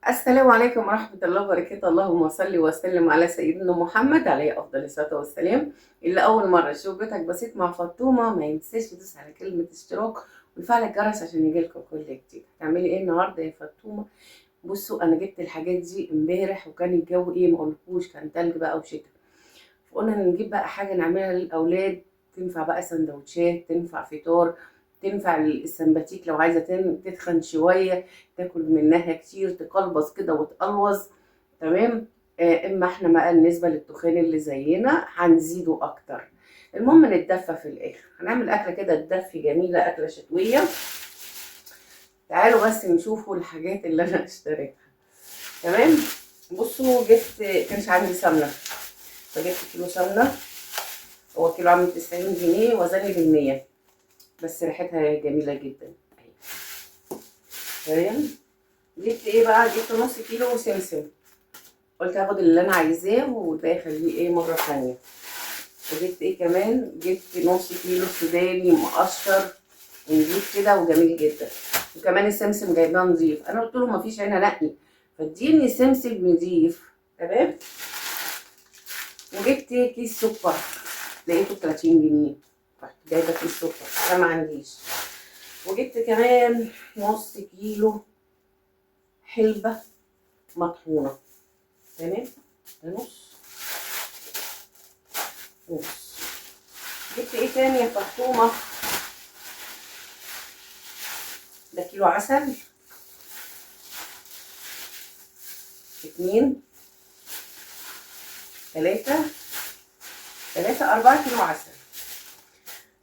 السلام عليكم ورحمة الله وبركاته. اللهم صل وسلم على سيدنا محمد عليه أفضل الصلاة والسلام. اللي أول مرة يشوف بيتك بسيط مع فطومة ما ينساش يدوس على كلمة اشتراك ويفعل الجرس عشان يجيلكم كل جديد. هتعملي ايه النهاردة يا فطومة؟ بصوا، أنا جبت الحاجات دي امبارح وكان الجو ايه مقولكوش، كان تلج بقى وشتا. فقلنا نجيب بقى حاجة نعملها للأولاد، تنفع بقى سندوتشات، تنفع فطار، تنفع السمباتيك لو عايزة تتخن شوية تاكل منها كتير تقلبص كده وتقلوظ. تمام. اما احنا بقى بالنسبة للتخان اللي زينا هنزيده اكتر. المهم نتدفى في الاخر، هنعمل اكلة كده تدفي جميلة، اكلة شتوية. تعالوا بس نشوفوا الحاجات اللي انا اشتريتها. تمام. بصوا، كانش عندي سمنة فجبت كيلو سمنة. هو كيلو عامل 90 جنيه، وزني بالمية، بس ريحتها جميلة جدا. تمام. جبت ايه بقى؟ جبت نص كيلو سمسم، قلت هاخد اللي انا عايزاه والباقي اخليه ايه مرة ثانية. وجبت ايه كمان؟ جبت نص كيلو سوداني مقشر ونضيف كده وجميل جدا. وكمان السمسم جايباه نضيف، انا قلت له مفيش عين نقي فاديني سمسم نضيف. تمام. وجبت كيس سكر، لقيته ب30 جنيه، رحت جايبه كيس سكر، انا ما عنديش. وجبت كمان نص كيلو حلبة مطحونة. تمام. ده نص. جبت ايه تاني يا فطومة؟ ده كيلو عسل، 2 3 4 كيلو عسل.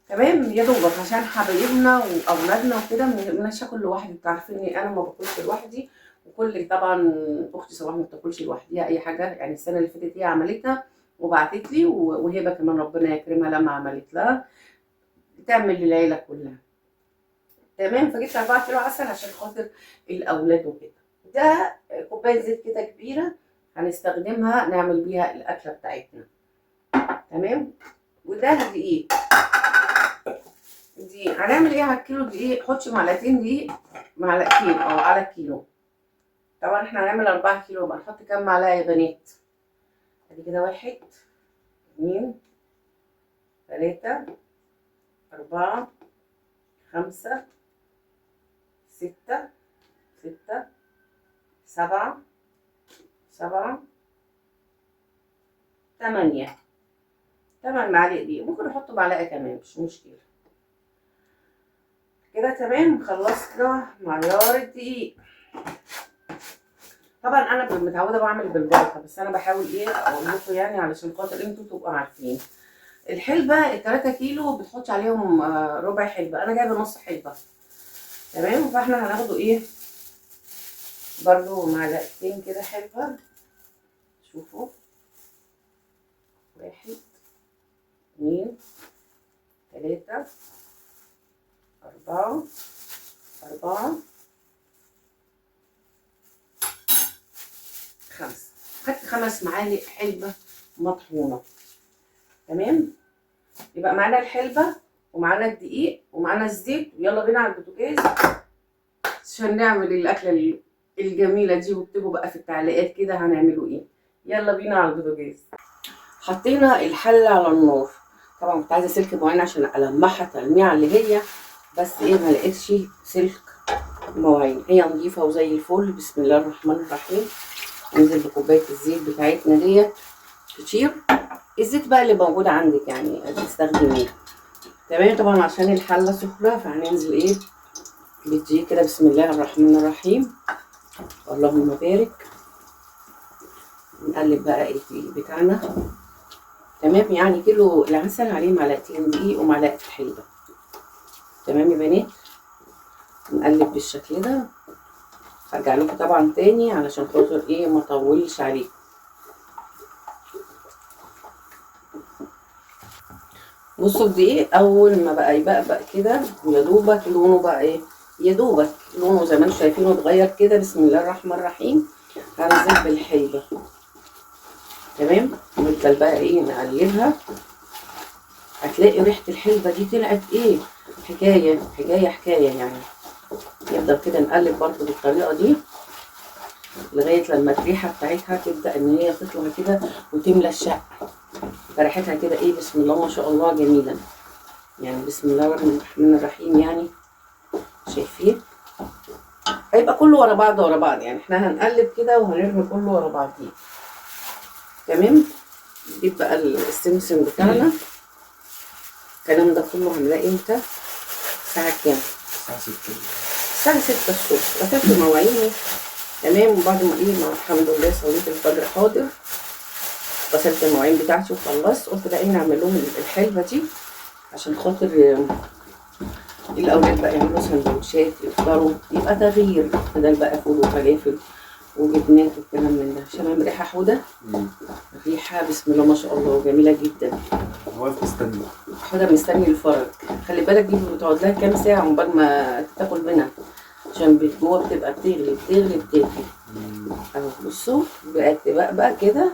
تمام. يا دوبك عشان حبايبنا واولادنا وكده، مش هاكل لوحدي، انتوا عارفيني انا ما باكلش لوحدي. وكل طبعا اختي صباح ما بتاكلش لوحديها اي حاجه، يعني السنه اللي فاتت هي عملتها وبعتت لي، وهبه كمان ربنا يكرمها لما عملت لها تعمل للعيله كلها. تمام. فجبت 4 كيلو عسل عشان خاطر الاولاد وكده. ده كوبايه زيت كده كبيره هنستخدمها نعمل بيها الاكله بتاعتنا. تمام. وده دقيق. دي هنعمل ايه على الكيلو دقيق؟ حطي معلقتين دقيق، معلقتين على الكيلو. طبعا احنا هنعمل 4 كيلو، يبقى نحط كام معلقه يا بنات؟ ادي كده 1 2 3 4 5 6 7 8 معالق دقيق، ممكن نحط معلقه كمان مش مشكله. كده تمام. خلصنا معيار الدقيق. طبعا انا متعوده بعمل بالبركه، بس انا بحاول ايه اقول لكم يعني علشان خاطر انتوا تبقوا عارفين. الحلبه ال3 كيلو بتحطي عليهم ربع حلبه، انا جايبه نص حلبه. تمام. فاحنا هناخده ايه برضو معلقتين كده حلبه. شوفوا، 1 2 3 4 5. خدت 5 معالق حلبه مطحونه. تمام. يبقى معانا الحلبه ومعانا الدقيق ومعانا الزيت، ويلا بينا على البوتاجاز عشان نعمل الاكله الجميله دي. واكتبوا بقى في التعليقات كده هنعمله ايه. يلا بينا على البوتاجاز. حطينا الحله على النار. طبعا كنت عايزه سلك مواعين عشان المعها تلميعه اللي هي، بس ايه ما لقيتش سلك مواعين. هي نظيفه وزي الفل. بسم الله الرحمن الرحيم. ننزل بكوبايه الزيت بتاعتنا ديت كتير. الزيت بقى اللي موجود عندك يعني هتستخدميه. تمام. طبعا عشان الحله سخنه فهننزل ايه بالدقيق كده. بسم الله الرحمن الرحيم. اللهم بارك. نقلب بقى الدقيق بتاعنا. تمام. يعني كيلو العسل عليه معلقتين دقيق ومعلقه حلبه. تمام يا بنات. نقلب بالشكل ده. هرجع لكم طبعا تاني علشان خاطر ايه ما اطولش عليكم. بصوا الدقيق اول ما بقى يبقى كده ويا دوبك لونه بقى ايه، يا دوبك لونه زي ما انتم شايفينه اتغير كده. بسم الله الرحمن الرحيم. هنزل بالحلبه. تمام. نفضل بقى ايه نقلبها. هتلاقي ريحه الحلبه دي طلعت ايه حكايه يعني. نفضل كده نقلب برضو بالطريقه دي لغايه لما الريحه بتاعتها تبدا ان هي تطلع كده وتملى الشقه. فريحتها كده ايه، بسم الله ما شاء الله، جميله يعني. بسم الله الرحمن الرحيم يعني. شايفين؟ هيبقى كله ورا بعض ورا بعض يعني. احنا هنقلب كده وهنرمي كله ورا بعضيه. تمام. نجيب بقى السمسم بتاعنا. الكلام ده كله هنلاقي امتى؟ الساعة كام؟ الساعة 6. الساعة 6 الصبح. غسلت مواعيني تمام. وبعد ما ايه، ما الحمد لله صليت الفجر حاضر، غسلت المواعين بتاعتي وخلصت. قلت بقى ايه، نعمل لهم الحلبة دي عشان خاطر الاولاد بقى يعملوا سندوتشات يفطروا، يبقى تغيير بدل بقى فول وفلافل وجبنات والكلام من ده. شامم ريحه حوده. الريحه بسم الله ما شاء الله جميله جدا. واقف مستني. حوده مستني الفرج. خلي بالك دي بتقعد لها كام ساعه عقبال ما تاكل منها، عشان جوه بتبقى بتغلي بتغلي بتغلي. اهو بصوا بقت بقى كده،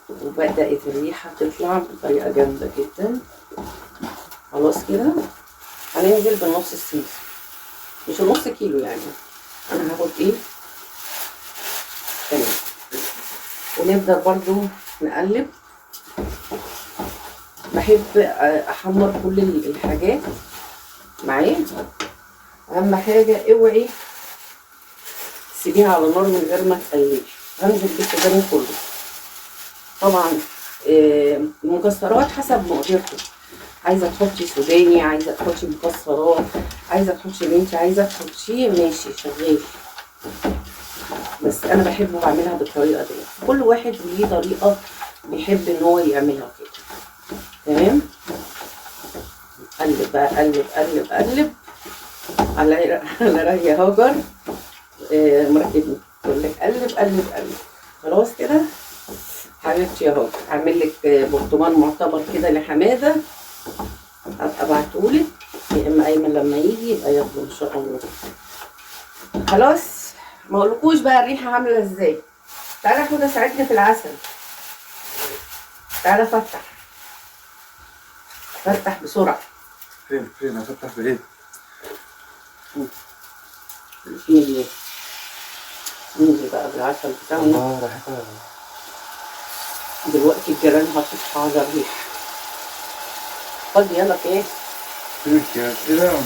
وبدات الريحه تطلع بطريقه جامده جدا. خلاص كده هننزل بالنص السمسم، مش النص كيلو يعني. انا هاخد ايه تمام. ونبدأ برضو نقلب. بحب احمر كل الحاجات معايا. اهم حاجة اوعي تسيبيها على نار من غير ما تقلبي. هنزل بالكدان كله طبعا. المكسرات حسب مقدرتك، عايزة تحطي سوداني، عايزة تحطي مكسرات، عايزة تحطي اللي انت عايزة تحطيه، ماشي شغال. بس انا بحب بعملها بالطريقه دي. كل واحد ليه طريقه بيحب ان هو يعملها كده. تمام. قلب بقى، قلب قلب قلب على رأي هاجر مراتبني تقول لك قلب قلب قلب. خلاص كده حبيبتي يا هاجر، هعمل لك برطمان معتبر كده لحماده، ابقى ابعتهولك، يا اما ايمن لما يجي يبقى ياخده ان شاء الله. خلاص. ما اقولكوش بقى الريحه عامله ازاي. تعالى حوده ساعدني في العسل. تعالى فتح فتح بسرعه. فين هفتح بايه؟ نيجي ننزل بقى بالعسل بتاعنا. الله ريحتها. دلوقتي الجيران هتصحى على الريح. خد يلا ايه؟ فينك يا كده؟ انا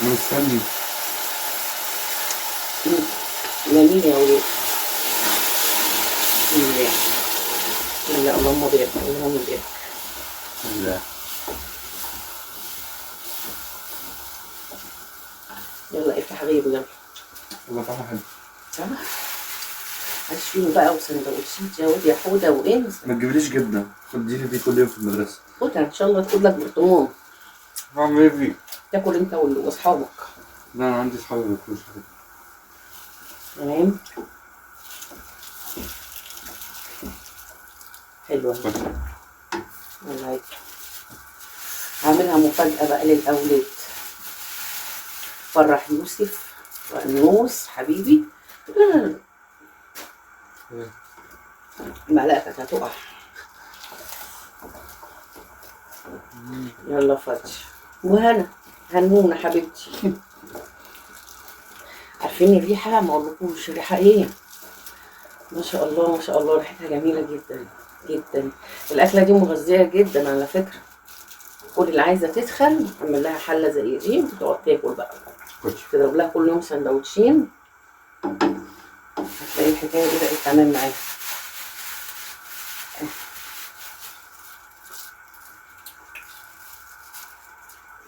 مستني. جميل يا ولاد. يلا اللهم بارك اللهم بارك. لا. يلا افتح غيره يلا. والله طعمها حلو. عايشين بقى وسندوتشات يا ولد يا حوده وانس. ما تجيبليش جبنه، خديني دي كل يوم في المدرسه. خدها ان شاء الله تاخد لك برطمان. هعمل ايه فيه؟ تاكل انت واصحابك. لا انا عندي اصحابي ما بياكلوش كده. تمام. حلوه. والله هعملها مفاجأة بقى للأولاد. فرح يوسف وأنوس حبيبي. لا معلقتك هتقع. يلا فتش وهنا هنونة حبيبتي. عارفين الريحة؟ ما اقولكوش الريحة ايه، ما شاء الله ما شاء الله، ريحتها جميلة جدا جدا. الأكلة دي مغذية جدا على فكرة. كل اللي عايزة تدخل اعمل لها حلة زي دي وتقعد تاكل بقى. تضرب لها كل يوم سندوتشين، هتلاقي الحكاية دي بقت تمام معاها.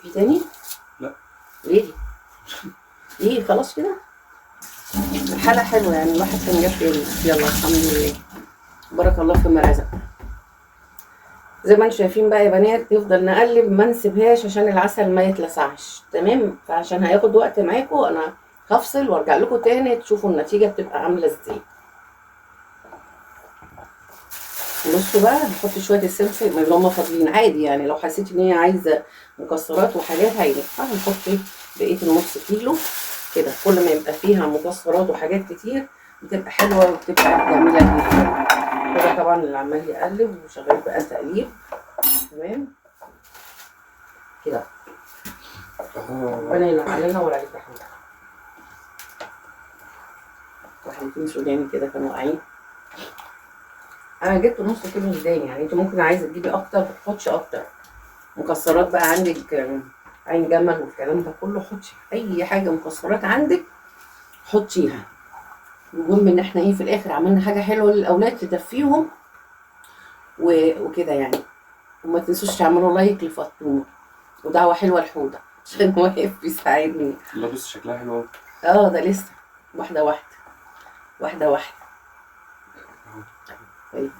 في تاني؟ لا. ليه؟ ليه خلاص كده؟ الحالة حلوة يعني، الواحد كان جاب تاني. يلا الحمد لله، بارك الله فيما رزق. زي ما انتم شايفين بقى يا بنات، نفضل نقلب ما نسيبهاش عشان العسل ما يتلسعش. تمام. فعشان هياخد وقت معاكم انا هفصل وارجع لكم تاني تشوفوا النتيجة بتبقى عاملة ازاي. بصوا بقى هنحط شوية السمسم اللي هم فاضلين عادي يعني. لو حسيت ان هي عايزة مكسرات وحاجات هينفع هنحط بقية النص كيلو كده. كل ما يبقى فيها مكسرات وحاجات كتير بتبقى حلوة وبتبقى جميلة جدا. كده طبعا اللي عمال يقلب وشغال بقى تقليب. تمام كده. ربنا ينور علينا وعلى عليك يا حبيبي. واحدتين سوداني كده كانوا واقعين. انا جبت نص كيلو سوداني، يعني انت ممكن عايزه تجيبي اكتر تحطش اكتر. مكسرات بقى عندك عين جمل والكلام ده كله، حطي اي حاجه مكسرات عندك حطيها. المهم ان احنا ايه في الاخر عملنا حاجه حلوه للاولاد تدفيهم وكده يعني. وما تنسوش تعملوا لايك لفاطمه ودعوه حلوه لحوده عشان واقف بيساعدني. لا بس شكلها حلو قوي. ده لسه واحده واحده واحده واحده. طيب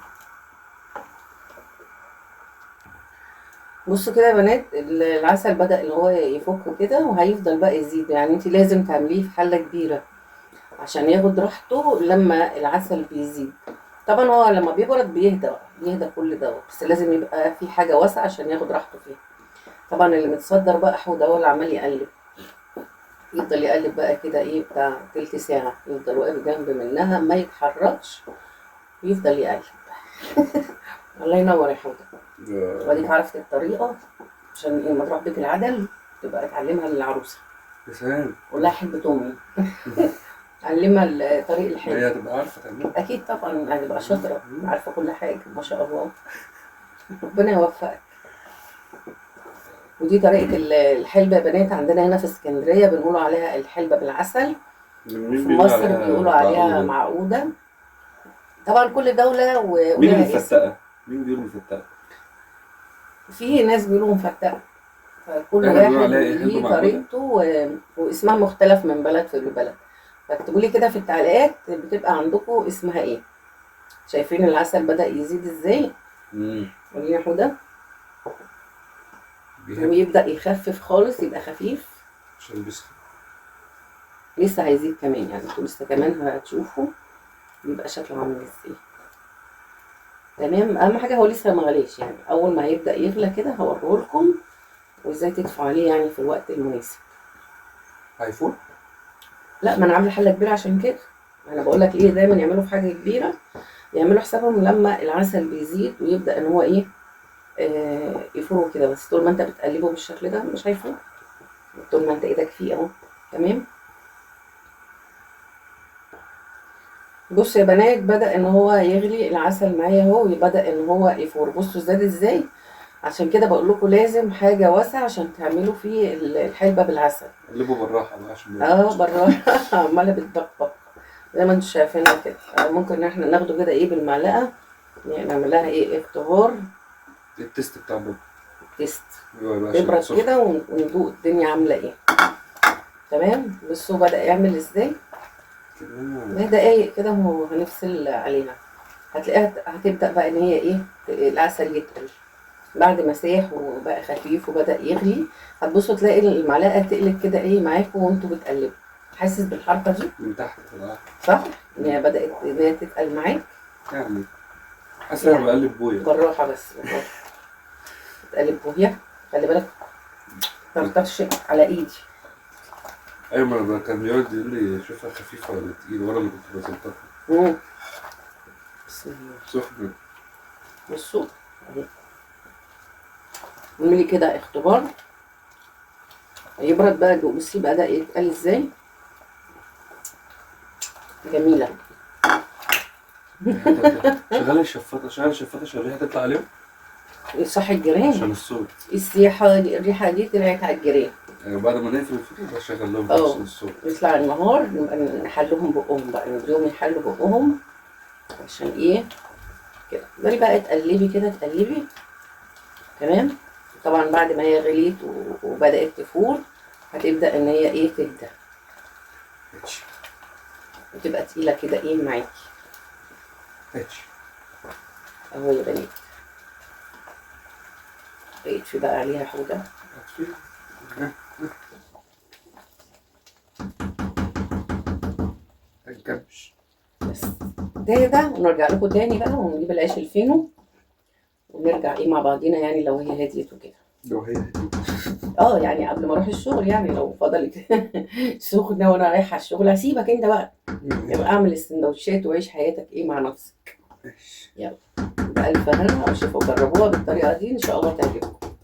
بصوا كده يا بنات، العسل بدأ اللي هو يفك كده وهيفضل بقى يزيد، يعني انت لازم تعمليه في حلة كبيرة عشان ياخد راحته لما العسل بيزيد. طبعا هو لما بيبرد بيهدى كل ده، بس لازم يبقى في حاجة واسعة عشان ياخد راحته فيها. طبعا اللي متصدر بقى حوده هو اللي عمال يقلب، يفضل يقلب بقى كده ايه بتاع تلت ساعة، يفضل واقف جنب منها ما يتحركش ويفضل يقلب. الله ينور يا حوده. واديك عرفت الطريقة عشان لما تروح بيت العدل تبقى تعلمها للعروسة. يا سلام. قول حلبة أمي. علمها طريق هي الحلم. هتبقى عارفه تعملها. أكيد طبعا هتبقى شاطرة عارفة كل حاجة ما شاء الله. ربنا يوفقك. ودي طريقة الحلبة يا بنات، عندنا هنا في اسكندرية بنقولوا عليها الحلبة بالعسل، في مصر بيقولوا عليها معقودة. طبعا كل دولة مين ولها اسم. مفتقه؟ مين بيقول مفتقه؟ في ناس بيقولوا مفتقة، فكل احنا بنقول واحد عليها ايه؟ حلبة ليه معقودة؟ طريقته واسمها مختلف من بلد في بلد. فاكتبوا لي كده في التعليقات بتبقى عندكم اسمها ايه. شايفين العسل بدأ يزيد ازاي؟ وريني حوده. ويبدأ يخفف خالص يبقى خفيف عشان بيسخن. لسه هيزيد كمان، يعني انتوا لسه كمان هتشوفوا يبقى شكله عامل ازاي. تمام. اهم حاجه هو لسه ما غليش، يعني اول ما يبدأ يغلى كده هوريه لكم وازاي تدفعوا عليه يعني في الوقت المناسب. هيفور؟ لا، ما انا عامله حله كبيره عشان كده. انا بقول لك ايه، دايما يعملوا في حاجه كبيره، يعملوا حسابهم لما العسل بيزيد ويبدا ان هو ايه يفروا كده. بس طول ما انت بتقلبه بالشكل ده مش هيفور، طول ما انت ايدك فيه اهو. تمام. بصوا يا بنات، بدا ان هو يغلي العسل معايا اهو، وبدا ان هو يفور. بصوا زاد ازاي. عشان كده بقول لكم لازم حاجه واسعه عشان تعملوا فيه الحلبه بالعسل. قلبه بالراحه بقى عشان بالراحه. عماله بتبقبق زي ما انتوا شايفينها كده. ممكن ان احنا ناخده كده ايه بالمعلقه، يعني نعمل لها ايه اختبار. التست بتاع بابا. تيست. يبقى نبرد كده وندوق الدنيا عامله ايه. تمام. بصوا بدأ يعمل ازاي. ما دقايق كده وهنفصل عليها. هتلاقيها هتبدأ بقى ان هي ايه العسل يتقل بعد ما ساح وبقى خفيف وبدأ يغلي. هتبصوا تلاقي المعلقه تقلب كده ايه معاكم وانتوا بتقلبوا. حاسس بالحركه دي من تحت كده. صح؟ ان هي بدأت ان هي تتقل معاك. يعني حاسس انا بقلب بويا. بالراحه بس بالراحه. تقلب بويا. خلي بالك ما تطرش على ايدي. ايوه، ما انا كان بيقعد يقول لي شوفها خفيفه ولا تقيله وانا اللي كنت بظبطها. بسم الله. سخنه. بصوا اهي. اعملي كده اختبار. يبرد بقى بصي بدأ يتقل ازاي. جميله. شغال الشفاطه عشان الريحه تطلع عليهم. صح الجيران. عشان الصوت. الريحه دي طلعت على الجيران. يعني بعد ما نقفل الفيديو بشغل لهم عشان الصوت. يطلع النهار نبقى نحلهم بقهم بقى، نديهم يحلوا بقهم عشان ايه كده. تقدري بقى تقلبي كده تقلبي. تمام. طبعا بعد ما هي غليت وبدأت تفور هتبدأ ان هي ايه تبدأ وتبقى تقيلة كده ايه معاكي اهو يا بنات. اطفي بقى عليها حوجة. هنكبش بس ده ونرجع لكم تاني بقى ونجيب العيش الفينو ونرجع ايه مع بعضينا، يعني لو هي هديت وكده. لو هي يعني قبل ما اروح الشغل، يعني لو فضلت سخنه وانا رايحه الشغل هسيبك انت بقى، يبقى اعمل السندوتشات وعيش حياتك ايه مع نفسك. يلا بألف هنا وشوفوا جربوها بالطريقه دي ان شاء الله تعجبكم.